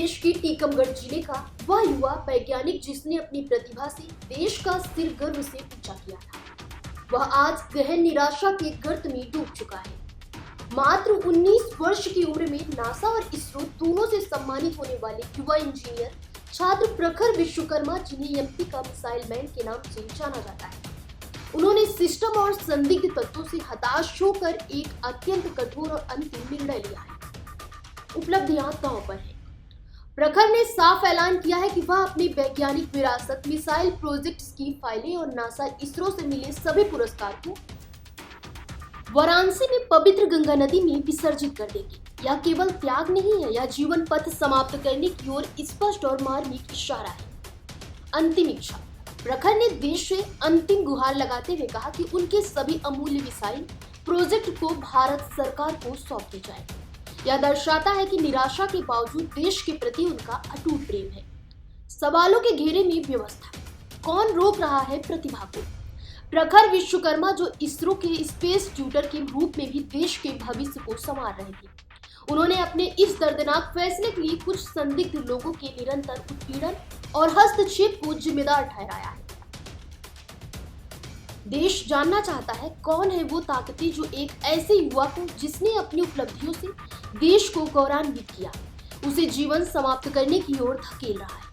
प्रदेश के टीकमगढ़ जिले का वह युवा वैज्ञानिक जिसने अपनी प्रतिभा से देश का सिर गर्व से ऊंचा किया था, वह आज गहन निराशा के गर्त में डूब चुका है। मात्र 19 वर्ष की उम्र में नासा और इसरो दोनों से सम्मानित होने वाले युवा इंजीनियर छात्र प्रखर विश्वकर्मा, जिन्हें एमपी का मिसाइल मैन के नाम से जाना जाता है, उन्होंने सिस्टम और संदिग्ध तत्वों से हताश होकर एक अत्यंत कठोर और अंतिम निर्णय लिया है। उपलब्धियां दांव पर है। प्रखर ने साफ ऐलान किया है कि वह अपनी वैज्ञानिक विरासत, मिसाइल प्रोजेक्ट्स की फाइलें और नासा इसरो से मिले सभी पुरस्कार को वाराणसी में पवित्र गंगा नदी में विसर्जित कर देगी। यह केवल त्याग नहीं है, यह जीवन पथ समाप्त करने की ओर स्पष्ट और मार्मिक इशारा है। अंतिम इच्छा। प्रखर ने देश से अंतिम गुहार लगाते हुए कहा कि उनके सभी अमूल्य मिसाइल प्रोजेक्ट को भारत सरकार को सौंप दिया जाए। यह दर्शाता है कि निराशा के बावजूद देश के प्रति उनका अटूट प्रेम है। सवालों के घेरे में व्यवस्था। कौन रोक रहा है प्रतिभा को? प्रखर विश्वकर्मा, जो इसरो के स्पेस ट्यूटर के रूप में भी देश के भविष्य को संवार रहे थे, उन्होंने अपने इस दर्दनाक फैसले के लिए कुछ संदिग्ध लोगों के निरंतर उत्पीड़न और हस्तक्षेप को जिम्मेदार ठहराया है। देश जानना चाहता है कौन है वो ताकतें जो एक ऐसे युवा को, जिसने अपनी उपलब्धियों से देश को गौरवान्वित किया, उसे जीवन समाप्त करने की ओर धकेल रहा है।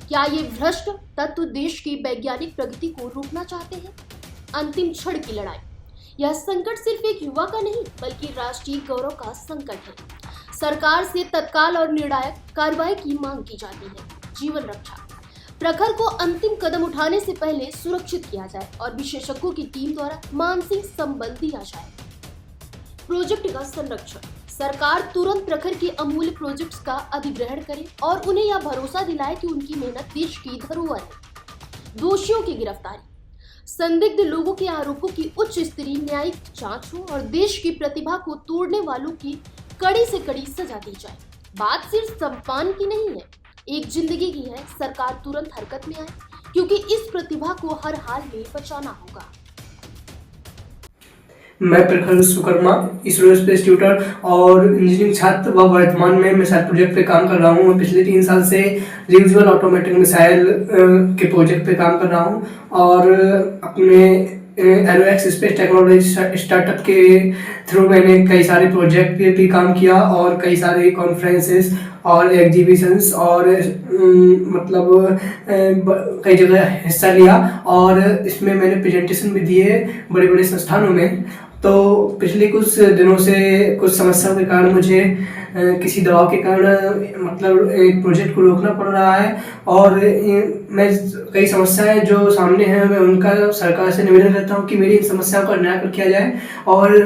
क्या ये भ्रष्ट तत्व देश की वैज्ञानिक प्रगति को रोकना चाहते हैं? अंतिम क्षण की लड़ाई। यह संकट सिर्फ एक युवा का नहीं, बल्कि राष्ट्रीय गौरव का संकट है। सरकार से तत्काल और निर्णायक कार्रवाई की मांग की जाती है। जीवन रक्षा। प्रखर को अंतिम कदम उठाने से पहले सुरक्षित किया जाए और विशेषज्ञों की टीम द्वारा मानसिक संबल दिया जाए। प्रोजेक्ट का संरक्षण। सरकार तुरंत प्रखर के अमूल्य प्रोजेक्ट्स का अधिग्रहण करे और उन्हें यह भरोसा दिलाए कि उनकी मेहनत देश की धरोहर है। दोषियों की गिरफ्तारी। संदिग्ध लोगों के आरोपों की उच्च स्तरीय न्यायिक जांच हो और देश की प्रतिभा को तोड़ने वालों की कड़ी से कड़ी सजा दी जाए। बात सिर्फ सम्मान की नहीं है, एक जिंदगी की है। सरकार तुरंत हरकत में आए, क्योंकि इस प्रतिभा को हर हाल में बचाना होगा। मैं प्रखर विश्वकर्मा, इसरो स्पेस ट्यूटर और इंजीनियरिंग छात्र व वर्तमान में मिसाइल प्रोजेक्ट पे काम कर रहा हूँ। मैं पिछले 3 साल से रियूजेबल ऑटोमेटिक मिसाइल के प्रोजेक्ट पे काम कर रहा हूँ और अपने एरोएक्स स्पेस टेक्नोलॉजी स्टार्टअप के थ्रू मैंने कई सारे प्रोजेक्ट पे भी काम किया और कई सारे कॉन्फ्रेंसेस और एग्जीबिशंस और मतलब कई जगह हिस्सा लिया और इसमें मैंने प्रेजेंटेशन भी दिए बड़े बड़े संस्थानों में। तो पिछले कुछ दिनों से कुछ समस्याओं के कारण मुझे किसी दबाव के कारण मतलब एक प्रोजेक्ट को रोकना पड़ रहा है और मैं कई समस्याएं जो सामने हैं मैं उनका सरकार से निवेदन करता हूं कि मेरी इन समस्याओं का निराकरण किया जाए और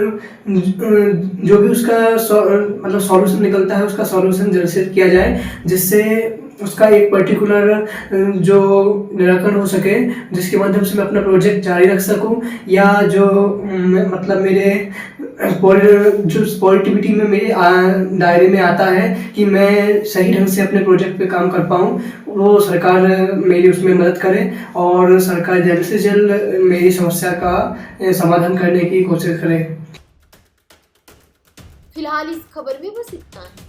जो भी उसका मतलब सॉल्यूशन निकलता है उसका सॉल्यूशन जल्द से किया जाए, जिससे उसका एक पर्टिकुलर जो निराकरण हो सके, जिसके माध्यम से मैं अपना प्रोजेक्ट जारी रख सकूं या जो मतलब मेरे जो पॉजिटिविटी में मेरे दायरे में आता है कि मैं सही ढंग से अपने प्रोजेक्ट पे काम कर पाऊँ, वो सरकार मेरी उसमें मदद करे और सरकार जल्द से जल्द मेरी समस्या का समाधान करने की कोशिश करे। फिलहाल इस खबर में बस इतना है।